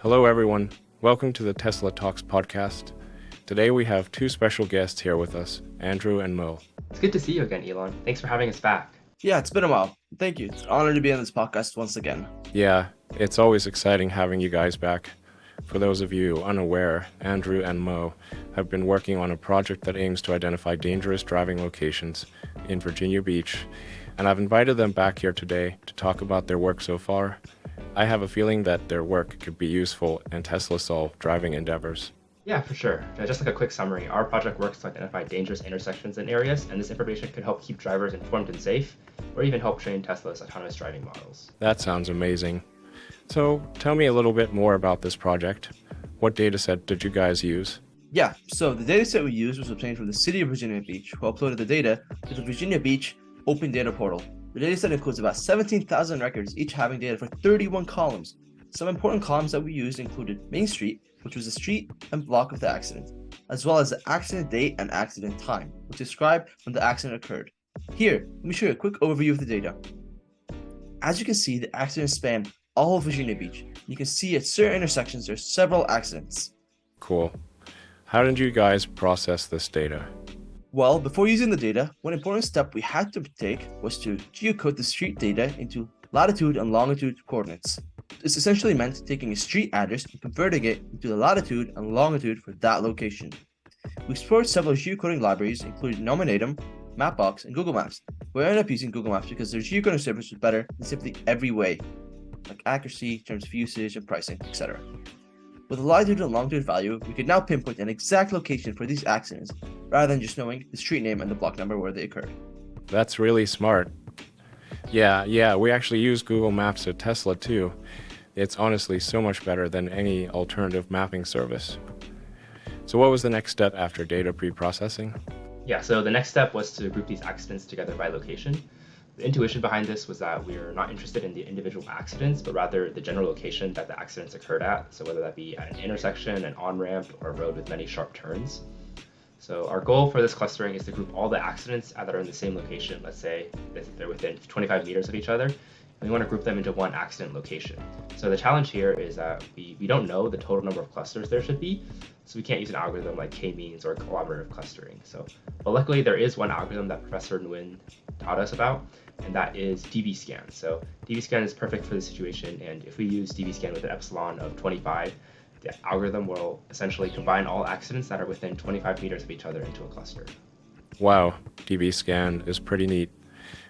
Hello everyone, welcome to the Tesla Talks podcast. Today we have two special guests here with us, Andrew and Mo. It's good to see you again, Elon. Thanks for having us back. Yeah, it's been a while. Thank you. It's an honor to be on this podcast once again. Yeah, it's always exciting having you guys back. For those of you unaware, Andrew and Mo have been working on a project that aims to identify dangerous driving locations in Virginia Beach, and I've invited them back here today to talk about their work so far. I have a feeling that their work could be useful in Tesla-solved driving endeavors. Yeah, for sure. Just like a quick summary, our project works to identify dangerous intersections in areas, and this information could help keep drivers informed and safe, or even help train Tesla's autonomous driving models. That sounds amazing. So tell me a little bit more about this project. What dataset did you guys use? Yeah, so the dataset we used was obtained from the city of Virginia Beach, who uploaded the data to the Virginia Beach Open Data Portal. The dataset includes about 17,000 records, each having data for 31 columns. Some important columns that we used included Main Street, which was the street and block of the accident, as well as the accident date and accident time, which describe when the accident occurred. Here, let me show you a quick overview of the data. As you can see, the accident spanned all of Virginia Beach. You can see at certain intersections there are several accidents. Cool. How did you guys process this data? Well, before using the data, one important step we had to take was to geocode the street data into latitude and longitude coordinates. This essentially meant taking a street address and converting it into the latitude and longitude for that location. We explored several geocoding libraries, including Nominatum, Mapbox, and Google Maps. We ended up using Google Maps because their geocoding service was better in simply every way, like accuracy, terms of usage, and pricing, etc. With a latitude and longitude value, we could now pinpoint an exact location for these accidents, rather than just knowing the street name and the block number where they occurred. That's really smart. Yeah, we actually use Google Maps at Tesla too. It's honestly so much better than any alternative mapping service. So what was the next step after data pre-processing? Yeah, so the next step was to group these accidents together by location. The intuition behind this was that we are not interested in the individual accidents, but rather the general location that the accidents occurred at. So whether that be at an intersection, an on-ramp, or a road with many sharp turns. So our goal for this clustering is to group all the accidents that are in the same location. Let's say that they're within 25 meters of each other. We want to group them into one accident location. So the challenge here is that we don't know the total number of clusters there should be, so we can't use an algorithm like k-means or collaborative clustering. But luckily there is one algorithm that Professor Nguyen taught us about, and that is dbScan. So dbScan is perfect for the situation, and if we use dbScan with an epsilon of 25, the algorithm will essentially combine all accidents that are within 25 meters of each other into a cluster. Wow, dbScan is pretty neat.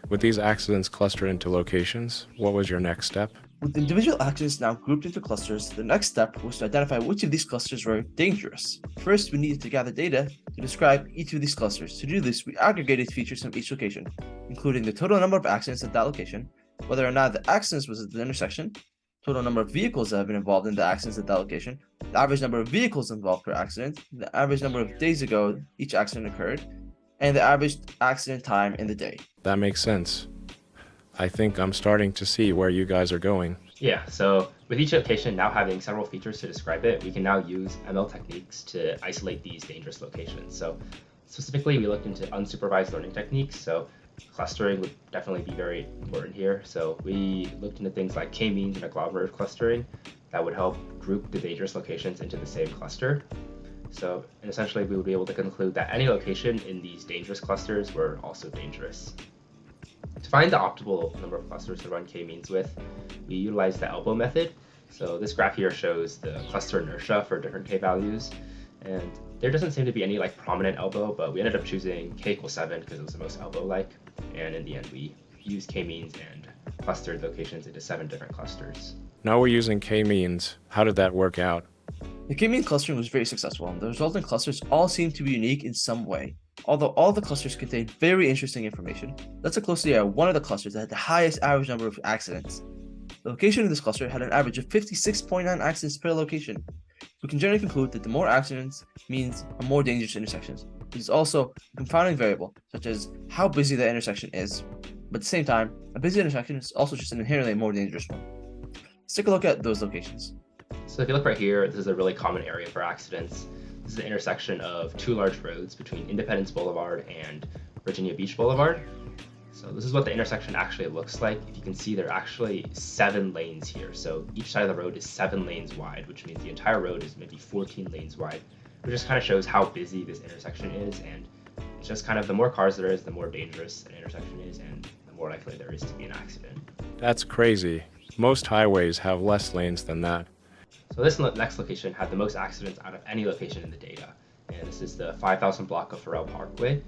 With these accidents clustered into locations, what was your next step? With individual accidents now grouped into clusters, the next step was to identify which of these clusters were dangerous. First, we needed to gather data to describe each of these clusters. To do this, we aggregated features from each location, including the total number of accidents at that location, whether or not the accidents was at the intersection, total number of vehicles that have been involved in the accidents at that location, the average number of vehicles involved per accident, the average number of days ago each accident occurred, and the average accident time in the day. That makes sense. I think I'm starting to see where you guys are going. Yeah, so with each location now having several features to describe it, we can now use ML techniques to isolate these dangerous locations. So specifically, we looked into unsupervised learning techniques. So clustering would definitely be very important here. So we looked into things like k-means and agglomerative clustering that would help group the dangerous locations into the same cluster. So essentially, we would be able to conclude that any location in these dangerous clusters were also dangerous. To find the optimal number of clusters to run k-means with, we utilize the elbow method. So this graph here shows the cluster inertia for different k-values. And there doesn't seem to be any prominent elbow, but we ended up choosing k equals 7 because it was the most elbow-like. And in the end, we used k-means and clustered locations into 7 different clusters. Now we're using k-means. How did that work out? The k-mean clustering was very successful, and the resulting clusters all seem to be unique in some way. Although all the clusters contain very interesting information, let's look closely at one of the clusters that had the highest average number of accidents. The location of this cluster had an average of 56.9 accidents per location. We can generally conclude that the more accidents means a more dangerous intersections. It is also a confounding variable, such as how busy the intersection is. But at the same time, a busy intersection is also just an inherently more dangerous one. Let's take a look at those locations. So if you look right here, this is a really common area for accidents. This is the intersection of two large roads between Independence Boulevard and Virginia Beach Boulevard. So this is what the intersection actually looks like. If you can see, there are actually 7 lanes here. So each side of the road is 7 lanes wide, which means the entire road is maybe 14 lanes wide, which just kind of shows how busy this intersection is. And it's just kind of the more cars there is, the more dangerous an intersection is, and the more likely there is to be an accident. That's crazy. Most highways have less lanes than that. So this next location had the most accidents out of any location in the data. And this is the 5,000 block of Farrell Parkway.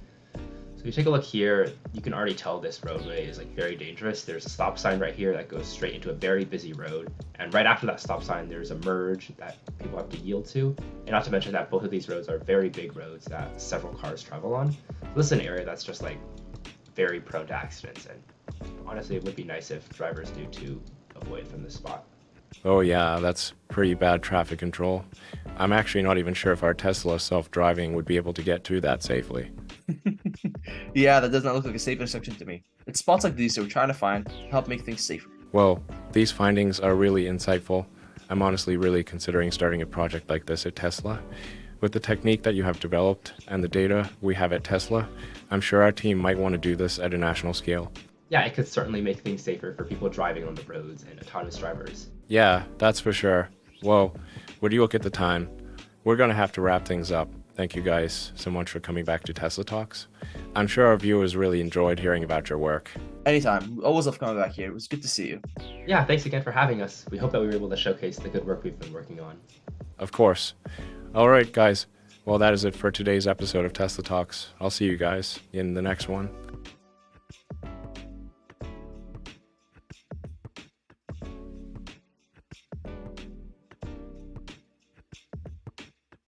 So if you take a look here, you can already tell this roadway is like very dangerous. There's a stop sign right here that goes straight into a very busy road. And right after that stop sign, there's a merge that people have to yield to. And not to mention that both of these roads are very big roads that several cars travel on. So this is an area that's just like very prone to accidents. And honestly, it would be nice if drivers knew to avoid from this spot. Oh yeah, that's pretty bad traffic control. I'm actually not even sure if our Tesla self-driving would be able to get through that safely. Yeah, that does not look like a safe intersection to me. It's spots like these that we're trying to find to help make things safer. Well, these findings are really insightful. I'm honestly really considering starting a project like this at Tesla. With the technique that you have developed and the data we have at Tesla, I'm sure our team might want to do this at a national scale. Yeah, it could certainly make things safer for people driving on the roads and autonomous drivers. Yeah, that's for sure. Well, would you look at the time? We're going to have to wrap things up. Thank you guys so much for coming back to Tesla Talks. I'm sure our viewers really enjoyed hearing about your work. Anytime. We always love coming back here. It was good to see you. Yeah, thanks again for having us. We hope that we were able to showcase the good work we've been working on. Of course. All right, guys. Well, that is it for today's episode of Tesla Talks. I'll see you guys in the next one.